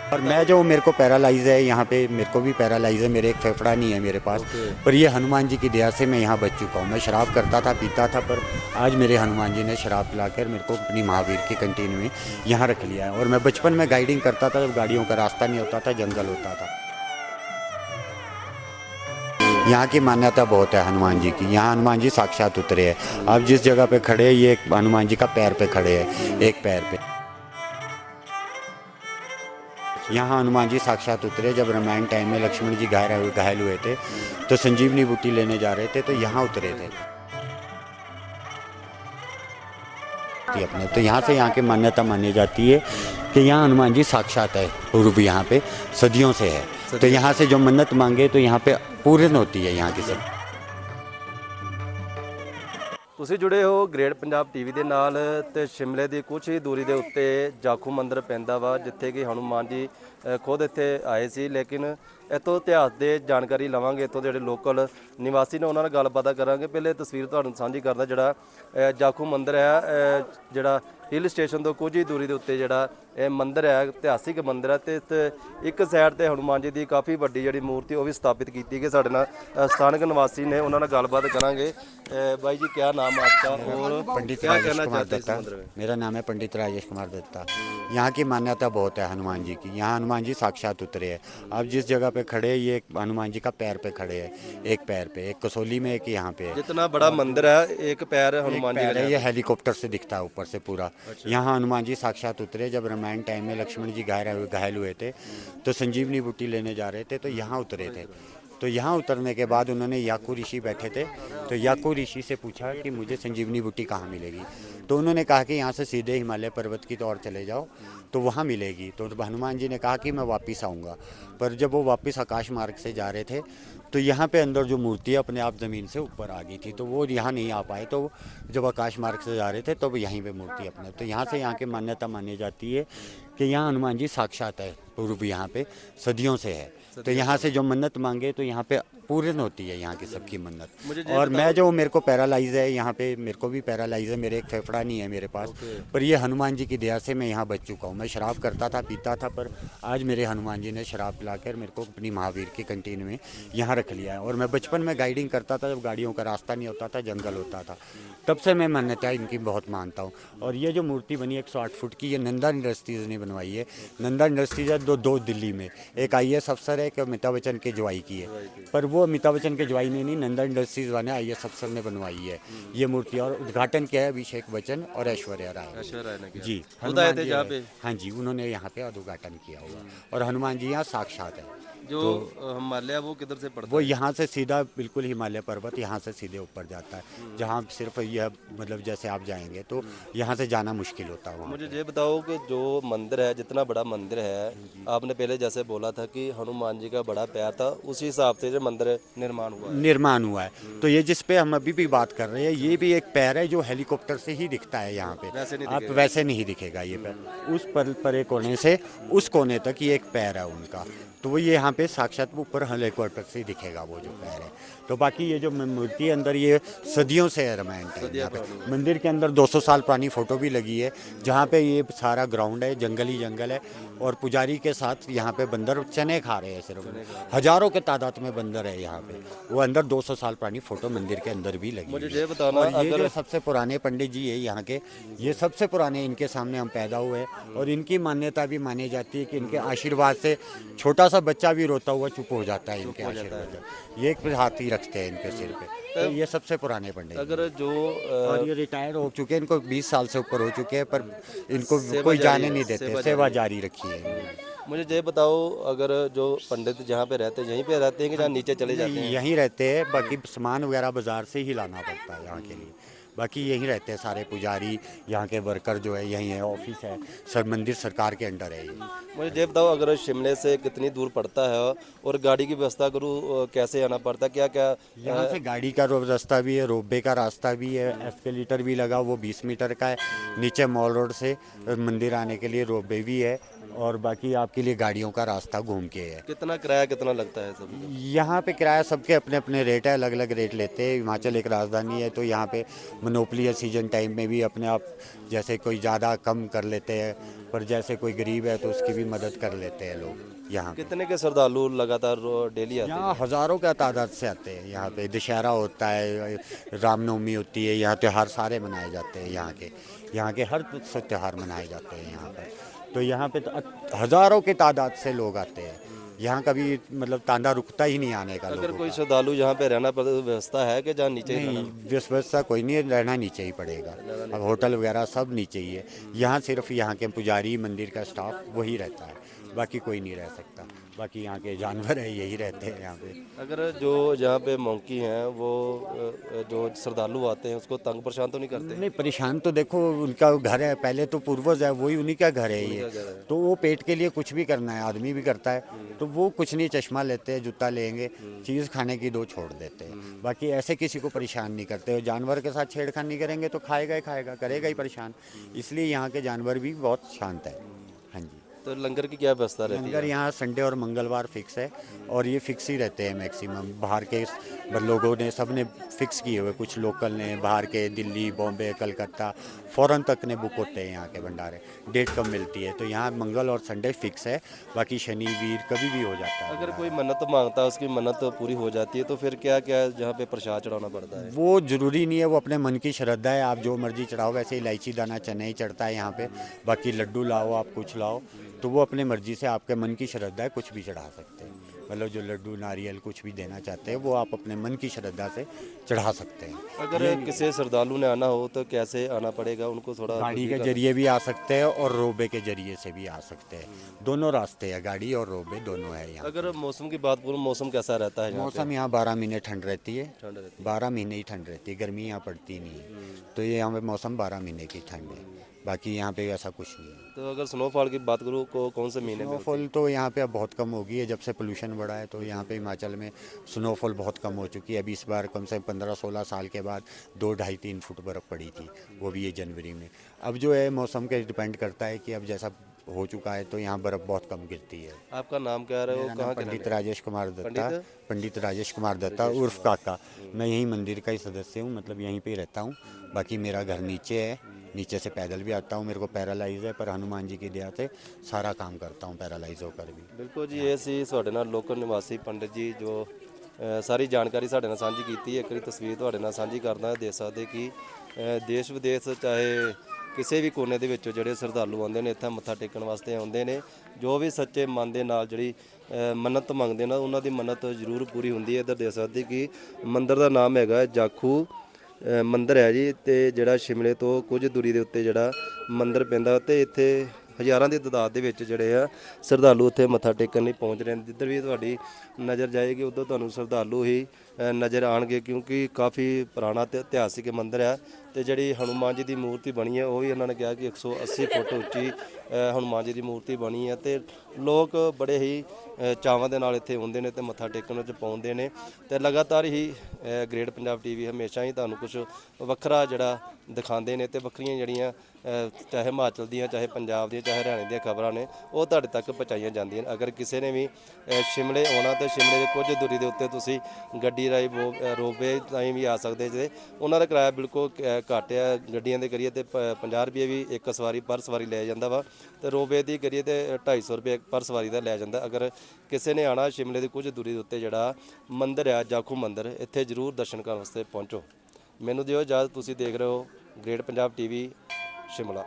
और मैं जो मेरे को पैरालाइज है यहाँ पे, मेरे को भी पैरालाइज है, मेरे एक फेफड़ा नहीं है मेरे पास। पर ये हनुमान जी की दया से मैं यहाँ बच चुका हूँ। मैं शराब करता था, पीता था, पर आज मेरे हनुमान जी ने शराब पिलाकर मेरे को अपनी महावीर की कंटीन में यहाँ रख लिया है। और मैं बचपन में गाइडिंग करता था, जब गाड़ियों का रास्ता नहीं होता था, जंगल होता था। यहाँ की मान्यता बहुत है हनुमान जी की। यहाँ हनुमान जी साक्षात उतरे हैं। आप जिस जगह पे खड़े हैं, ये हनुमान जी का पैर पे खड़े हैं, एक पैर पे। यहाँ हनुमान जी साक्षात उतरे। जब रामायण टाइम में लक्ष्मण जी घायल हुए थे, तो संजीवनी बूटी लेने जा रहे थे, तो यहाँ उतरे थे अपने। तो यहाँ से यहाँ की मान्यता मानी जाती है कि यहाँ हनुमान जी साक्षात है, पूर्व यहाँ पे सदियों से है। तो यहाँ से जो मन्नत मांगे तो यहाँ पे पूर्ण होती है यहाँ की सब। ਤੁਸੀਂ ਜੁੜੇ ਹੋ ਗ੍ਰੇਟ ਪੰਜਾਬ ਟੀਵੀ ਦੇ ਨਾਲ ਤੇ ਸ਼ਿਮਲੇ ਦੀ ਕੁਝ ਹੀ ਦੂਰੀ ਦੇ ਉੱਤੇ ਜਾਖੂ ਮੰਦਿਰ ਪੈਂਦਾ ਵਾ, ਜਿੱਥੇ ਕਿ ਹਨੂਮਾਨ ਜੀ ਖੁਦ ਇੱਥੇ ਆਏ ਸੀ। ਲੇਕਿਨ ਇੱਥੋਂ ਇਤਿਹਾਸ ਦੇ ਜਾਣਕਾਰੀ ਲਵਾਂਗੇ, ਇੱਥੋਂ ਦੇ ਜਿਹੜੇ ਲੋਕਲ ਨਿਵਾਸੀ ਨੇ ਉਹਨਾਂ ਨਾਲ ਗੱਲਬਾਤ ਕਰਾਂਗੇ। ਪਹਿਲੇ ਤਸਵੀਰ ਤੁਹਾਨੂੰ ਸਾਂਝੀ ਕਰਦਾ, ਜਿਹੜਾ ਜਾਖੂ ਮੰਦਿਰ ਹੈ, ਜਿਹੜਾ ਹਿੱਲ ਸਟੇਸ਼ਨ ਤੋਂ ਕੁਝ ਹੀ ਦੂਰੀ ਦੇ ਉੱਤੇ ਜਿਹੜਾ ਇਹ ਮੰਦਿਰ ਹੈ, ਇਤਿਹਾਸਿਕ ਮੰਦਿਰ ਹੈ। ਤੇ ਇੱਕ ਸਾਈਡ ਤੇ ਹਨੂਮਾਨ ਜੀ ਦੀ ਕਾਫੀ ਵੱਡੀ ਜਿਹੜੀ ਮੂਰਤੀ ਉਹ ਵੀ ਸਥਾਪਿਤ ਕੀਤੀ ਗਈ। ਸਾਡੇ ਨਾਲ ਸਥਾਨਕ ਨਿਵਾਸੀ ਨੇ, ਉਹਨਾਂ ਨਾਲ ਗੱਲਬਾत करांगे। भाई जी, क्या नाम है आपका और पंडित क्या राजेश कहना कुमार चाहते हैं इस दत्ता। मंदिर में? मेरा नाम है पंडित राजेश कुमार दत्ता। यहाँ की मान्यता बहुत है हनुमान जी की। यहाँ हनुमान जी साक्षात उतरे हैं। आप जिस जगह पे खड़े हैं, ये हनुमान जी का पैर पे खड़े हैं, एक पैर पे, एक कसोली में, एक यहाँ पे है। जितना बड़ा मंदिर है, एक पैर हनुमान जी पैर का है, ये हेलीकॉप्टर से दिखता है ऊपर से पूरा। यहाँ हनुमान जी साक्षात उतरे। जब रामायण टाइम में लक्ष्मण जी घायल हुए थे, तो संजीवनी बूटी लेने जा रहे थे, तो यहाँ उतरे थे। तो यहाँ उतरने के बाद उन्होंने याकू ऋषि बैठे थे, तो याकू ऋषि से पूछा कि मुझे संजीवनी बूटी कहाँ मिलेगी। तो उन्होंने कहा कि यहाँ से सीधे हिमालय पर्वत की ओर चले जाओ, तो वहाँ मिलेगी। तो हनुमान जी ने कहा कि मैं वापस आऊँगा। पर जब वो वापस आकाश मार्ग से जा रहे थे, तो यहाँ पे अंदर जो मूर्ति है अपने आप ज़मीन से ऊपर आ गई थी, तो वो यहाँ नहीं आ पाए। तो जब आकाश मार्ग से जा रहे थे, तब यहीं पे मूर्ति अपने। तो यहाँ से यहाँ की मान्यता मानी जाती है कि यहाँ हनुमान जी साक्षात है, पूर्व यहाँ पे सदियों से है। तो यहाँ से जो मन्नत मांगे तो यहाँ पे पूर्ण होती है यहाँ की सबकी मन्नत। और मैं जो, मेरे को पैरालाइज है यहाँ पे, मेरे को भी पैरालाइज है, मेरे एक फेफड़ा नहीं है मेरे पास। पर ये हनुमान जी की दया से मैं यहाँ बच चुका हूँ। मैं शराब करता था, पीता था, पर आज मेरे हनुमान जी ने शराब पिलाकर मेरे को अपनी महावीर की कंटीन में यहाँ रख लिया है। और मैं बचपन में गाइडिंग करता था, जब गाड़ियों का रास्ता नहीं होता था, जंगल होता था, तब से मैं मान्यता इनकी बहुत मानता हूँ। और ये जो मूर्ति बनी 108 फुट की, ये नंदा इंडस्ट्रीज़ ने बनवाई है। नंदा इंडस्ट्रीज है दो दिल्ली में, एक IAS अफसर है, एक अमिताभ बच्चन के जवाई की है। पर वो अमिताभ बच्चन के जवाई ने नहीं, नंदा इंडस्ट्रीज वाले IAS अफसर ने बनवाई है ये मूर्ति। और उद्घाटन किया है अभिषेक बच्चन और ऐश्वर्या राय जी। खुद आए थे जहाँ पे? हाँ जी, उन्होंने यहाँ पे उद्घाटन किया हुआ। और हनुमान जी यहाँ साक्षात है। जो हिमालय वो किधर से पड़ता वो है? यहाँ से सीधा बिल्कुल हिमालय पर्वत यहाँ से सीधे ऊपर जाता है, जहाँ सिर्फ यह मतलब जैसे आप जाएंगे तो यहाँ से जाना मुश्किल होता है वहाँ। मुझे ये बताओ कि जो मंदिर है, जितना बड़ा मंदिर है, आपने पहले जैसे बोला था कि हनुमान जी का बड़ा पैर था, उसी हिसाब से जो मंदिर निर्माण हुआ है। तो ये जिस पे हम अभी भी बात कर रहे हैं, ये भी एक पैर है जो हेलीकॉप्टर से ही दिखता है यहाँ पे। आप वैसे नहीं दिखेगा ये पैर। उस परे कोने से उस कोने तक ये एक पैर है उनका। तो वो ये यहाँ पे साक्षात ऊपर हेलीकॉप्टर से दिखेगा वो जो पैर है। तो बाकी ये जो मूर्ति अंदर ये सदियों से है रामायण टाइम। यहाँ पे मंदिर के अंदर 200 साल पुरानी फोटो भी लगी है, जहाँ पे ये सारा ग्राउंड है, जंगल ही जंगल है। और पुजारी के साथ यहाँ पे बंदर चने खा रहे हैं, सिर्फ हजारों के तादाद में बंदर है यहाँ पे। वो अंदर 200 साल पुरानी फोटो मंदिर के अंदर भी लगी। मुझे ये बताना, और ये जो सबसे पुराने पंडित जी है यहाँ के, ये सबसे पुराने, इनके सामने हम पैदा हुए। और इनकी मान्यता भी मानी जाती है कि इनके आशीर्वाद से छोटा सा बच्चा भी रोता हुआ चुप हो जाता है इनके आशीर्वाद। ये एक हाथ ही रखते हैं इनके सिर पे। तो ये सबसे पुराने पंडित। अगर जो और ये रिटायर हो चुके हैं, इनको 20 साल से ऊपर हो चुके हैं, पर इनको कोई जाने नहीं देते, सेवा जारी रखी है। मुझे ये बताओ, अगर जो पंडित जहाँ पे रहते हैं, यहीं पे रहते हैं कि जहाँ नीचे चले जाते हैं? यहीं रहते हैं, बाकी सामान वगैरह बाजार से ही लाना पड़ता है यहाँ के लिए। बाकी यहीं रहते हैं सारे पुजारी, यहाँ के वर्कर जो है यहीं है, ऑफिस है, सब मंदिर सरकार के अंडर है ये। मुझे ये बताओ, अगर शिमले से कितनी दूर पड़ता है और गाड़ी की व्यवस्था करूँ, कैसे आना पड़ता है? क्या क्या यहाँ से गाड़ी का रास्ता भी है, रोपवे का रास्ता भी है, एस्केलेटर भी लगा, वो 20 मीटर का है। नीचे मॉल रोड से मंदिर आने के लिए रोपवे भी है। और बाकी आपके लिए गाड़ियों का रास्ता घूम के है। कितना किराया कितना लगता है सब? यहाँ पे किराया सबके अपने अपने रेट है, अलग अलग रेट लेते हैं। हिमाचल एक राजधानी है, तो यहाँ पे मोनोपली सीजन टाइम में भी अपने आप जैसे कोई ज़्यादा कम कर लेते हैं, पर जैसे कोई गरीब है तो उसकी भी मदद कर लेते हैं लोग यहाँ पे। कितने के श्रद्धालु लगातार डेली आते यहाँ हज़ारों का तादाद से आते हैं। यहाँ पे दशहरा होता है, रामनवमी होती है, यहाँ त्यौहार सारे मनाए जाते हैं। यहाँ के हर त्यौहार मनाए जाते हैं यहाँ पर। तो यहाँ पे तो हज़ारों के तादाद से लोग आते हैं। यहाँ कभी मतलब तांदा रुकता ही नहीं आने का अगर लोगों कोई का। श्रद्धालु यहाँ पे रहना व्यवस्था है कि जहाँ नीचे ही नहीं, रहना? व्यवस्था कोई नहीं है, रहना नीचे ही पड़ेगा। अब होटल वगैरह सब नीचे ही है। यहाँ सिर्फ यहाँ के पुजारी, मंदिर का स्टाफ वही रहता है, बाकी कोई नहीं रह सकता। बाकी यहाँ के जानवर है यही रहते हैं यहाँ पे। अगर जो यहाँ पे मंकी हैं वो जो श्रद्धालु आते हैं उसको तंग परेशान तो नहीं करते? नहीं, परेशान तो देखो उनका घर है, पहले तो पूर्वज है, वही उन्हीं का घर है ये। तो वो पेट के लिए कुछ भी करना है, आदमी भी करता है, तो वो कुछ नहीं, चश्मा लेते हैं, जूता लेंगे, चीज़ खाने की दो छोड़ देते हैं। बाकी ऐसे किसी को परेशान नहीं करते। जानवर के साथ छेड़खानी करेंगे तो खाएगा ही खाएगा, करेगा ही परेशान। इसलिए यहाँ के जानवर भी बहुत शांत है। हाँ जी। तो लंगर की क्या व्यवस्था रहती लंगर है? यहाँ संडे और मंगलवार फिक्स है, और ये फिक्स ही रहते हैं मैक्सिमम। बाहर के लोगों ने सब ने फिक्स किए हुए, कुछ लोकल ने, बाहर के दिल्ली, बॉम्बे, कलकत्ता, फॉरेन तक ने बुक होते हैं यहाँ के भंडारे। डेट कम मिलती है, तो यहाँ मंगल और संडे फिक्स है, बाकी शनि वीर कभी भी हो जाता है। अगर कोई मन्नत मांगता है उसकी मन्नत पूरी हो जाती है तो फिर क्या क्या यहाँ पे प्रसाद चढ़ाना पड़ता है? वो जरूरी नहीं है, वो अपने मन की श्रद्धा है, आप जो मर्जी चढ़ाओ। वैसे इलायची दाना चना ही चढ़ता है यहाँ पे, बाकी लड्डू लाओ, आप कुछ लाओ, तो वो अपने मर्जी से, आपके मन की श्रद्धा है, कुछ भी चढ़ा सकते हैं। मतलब जो लड्डू नारियल कुछ भी देना चाहते हैं वो आप अपने मन की श्रद्धा से चढ़ा सकते हैं। अगर किसी श्रद्धालु ने आना हो तो कैसे आना पड़ेगा उनको? थोड़ा गाड़ी के जरिए भी आ सकते हैं और रोबे के जरिए से भी आ सकते हैं। दोनों रास्ते हैं, गाड़ी और रोबे दोनों है यहाँ। अगर मौसम की बात करूँ, मौसम कैसा रहता है यहाँ पे? मौसम यहाँ 12 महीने ठंड रहती है। ठंड रहती 12 महीने ही ठंड रहती है, गर्मी यहाँ पड़ती नहीं है। तो ये यहाँ पे मौसम 12 महीने की ठंड है, बाकी यहाँ पे ऐसा कुछ नहीं है। तो अगर स्नोफॉल की बात करूँ कौन से महीने में होती स्नोफॉल तो यहाँ पे अब बहुत कम हो गई है, जब से पोल्यूशन बढ़ा है। तो यहाँ पे हिमाचल में स्नोफॉल बहुत कम हो चुकी है। अभी इस बार कम से कम 15-16 साल के बाद 2, 2.5, 3 फुट बर्फ़ पड़ी थी, वो भी ये जनवरी में। अब जो है मौसम के डिपेंड करता है कि अब जैसा हो चुका है, तो यहाँ बर्फ़ बहुत कम गिरती है। है? आपका नाम क्या है? वो मेरा नाम कहाँ के पंडित रहने राजेश कुमार दत्ता, पंडित? पंडित राजेश कुमार दत्ता उर्फ काका। मैं यहीं मंदिर का ही सदस्य हूँ, मतलब यहीं पे ही रहता हूँ। बाकी मेरा घर नीचे है, नीचे से पैदल भी आता हूँ। मेरे को पैरालाइज है, पर हनुमान जी की दया से सारा काम करता हूँ पैरालाइज होकर भी। ਬਿਲਕੁਲ ਜੀ, ਇਹ ਸੀ ਸਾਡੇ ਨਾਲ ਲੋਕਲ ਨਿਵਾਸੀ ਪੰਡਿਤ ਜੀ ਜੋ ਸਾਰੀ ਜਾਣਕਾਰੀ ਸਾਡੇ ਨਾਲ ਸਾਂਝੀ ਕੀਤੀ ਹੈ। ਇੱਕ ਵਾਰੀ ਤਸਵੀਰ ਤੁਹਾਡੇ ਨਾਲ ਸਾਂਝੀ ਕਰਦਾ, ਦੇਖ ਸਕਦੇ ਕਿ ਦੇਸ਼ ਵਿਦੇਸ਼ ਚਾਹੇ ਕਿਸੇ ਵੀ ਕੋਨੇ ਦੇ ਵਿੱਚੋਂ ਜਿਹੜੇ ਸ਼ਰਧਾਲੂ ਆਉਂਦੇ ਨੇ ਇੱਥੇ ਮੱਥਾ ਟੇਕਣ ਵਾਸਤੇ ਆਉਂਦੇ ਨੇ। ਜੋ ਵੀ ਸੱਚੇ ਮਨ ਦੇ ਨਾਲ ਜਿਹੜੀ ਮੰਨਤ ਮੰਗਦੇ ਨੇ ਉਹਨਾਂ ਦੀ ਮੰਨਤ ਜ਼ਰੂਰ ਪੂਰੀ ਹੁੰਦੀ ਹੈ। ਇੱਧਰ ਦੇਖ ਸਕਦੇ ਕਿ ਮੰਦਿਰ ਦਾ ਨਾਮ ਹੈਗਾ ਜਾਖੂ ਮੰਦਿਰ ਹੈ ਜੀ, ਤੇ ਜਿਹੜਾ ਸ਼ਿਮਲੇ ਤੋਂ ਕੁਝ ਦੂਰੀ ਦੇ ਉੱਤੇ ਜਿਹੜਾ ਮੰਦਿਰ ਪੈਂਦਾ, ਤੇ ਇੱਥੇ ਹਜ਼ਾਰਾਂ ਦੀ ਤਾਦਾਦ ਦੇ ਵਿੱਚ ਜਿਹੜੇ ਆ ਸ਼ਰਧਾਲੂ ਉੱਥੇ ਮੱਥਾ ਟੇਕਣ ਲਈ ਪਹੁੰਚ ਰਹੇ ਨੇ। ਜਿੱਧਰ ਵੀ ਤੁਹਾਡੀ ਨਜ਼ਰ ਜਾਏਗੀ ਉੱਧਰ ਤੁਹਾਨੂੰ ਸ਼ਰਧਾਲੂ ਹੀ ਨਜ਼ਰ ਆਣਗੇ, ਕਿਉਂਕਿ ਕਾਫੀ ਪੁਰਾਣਾ ਤੇ ਇਤਿਹਾਸਿਕ ਮੰਦਿਰ ਹੈ। ਤੇ ਜਿਹੜੀ ਹਨੂਮਾਨ ਜੀ ਦੀ ਮੂਰਤੀ ਬਣੀ ਹੈ ਉਹ ਵੀ ਇਹਨਾਂ ਨੇ ਕਿਹਾ ਕਿ 180 ਫੁੱਟ ਉੱਚੀ ਹਨੂਮਾਨ ਜੀ ਦੀ ਮੂਰਤੀ ਬਣੀ ਹੈ। ਤੇ ਲੋਕ ਬੜੇ ਹੀ ਚਾਵਾਂ ਦੇ ਨਾਲ ਇੱਥੇ ਆਉਂਦੇ ਨੇ ਤੇ ਮੱਥਾ ਟੇਕਣ ਵਿੱਚ ਪਹੁੰਚਦੇ ਨੇ। ਤੇ ਲਗਾਤਾਰ ਹੀ ਗ੍ਰੇਟ ਪੰਜਾਬ ਟੀਵੀ ਹਮੇਸ਼ਾ ਹੀ ਤੁਹਾਨੂੰ ਕੁਝ ਵੱਖਰਾ ਜਿਹੜਾ ਦਿਖਾਉਂਦੇ ਨੇ, ਤੇ ਵੱਖਰੀਆਂ ਜਿਹੜੀਆਂ ਚਾਹੇ ਹਿਮਾਚਲ ਦੀਆਂ, ਚਾਹੇ ਪੰਜਾਬ ਦੀਆਂ, ਚਾਹੇ ਹਰਿਆਣੇ ਦੀਆਂ ਖਬਰਾਂ ਨੇ ਉਹ ਤੁਹਾਡੇ ਤੱਕ ਪਹੁੰਚਾਈਆਂ ਜਾਂਦੀਆਂ ਨੇ। ਅਗਰ ਕਿਸੇ ਨੇ ਵੀ ਸ਼ਿਮਲੇ ਆਉਣਾ ਤੇ ਸ਼ਿਮਲੇ ਦੇ ਕੁਝ ਦੂਰੀ ਦੇ ਉੱਤੇ ਤੁਸੀਂ ਗੱਡੀ ਰਾਹੀਂ ਰੋਬੇ ਰਾਹੀਂ ਵੀ ਆ ਸਕਦੇ ਜੇ। ਉਹਨਾਂ ਦਾ ਕਿਰਾਇਆ ਬਿਲਕੁਲ ਘੱਟ ਆ, ਗੱਡੀਆਂ ਦੇ ਕਰੀਏ ਤੇ 50 ਰੁਪਏ ਵੀ ਇੱਕ ਸਵਾਰੀ ਪਰ ਸਵਾਰੀ ਲਿਆ ਜਾਂਦਾ ਵਾ, ਤੇ ਰੋਬੇ ਦੀ ਕਰੀਏ ਤੇ 250 ਰੁਪਏ ਪਰ ਸਵਾਰੀ ਦਾ ਲਿਆ ਜਾਂਦਾ। ਅਗਰ ਕਿਸੇ ਨੇ ਆਣਾ ਸ਼ਿਮਲੇ ਦੀ ਕੁਝ ਦੂਰੀ ਦੇ ਉੱਤੇ ਜਿਹੜਾ ਮੰਦਿਰ ਆ ਜਾਖੂ ਮੰਦਿਰ, ਇੱਥੇ ਜ਼ਰੂਰ ਦਰਸ਼ਨ ਕਰਨ ਵਾਸਤੇ ਪਹੁੰਚੋ। ਮੈਨੂੰ ਦਿਓ ਇਜਾਜ਼ਤ, ਤੁਸੀਂ ਦੇਖ ਰਹੇ ਹੋ ਗ੍ਰੇਟ ਪੰਜਾਬ ਟੀਵੀ ਸ਼ਿਮਲਾ।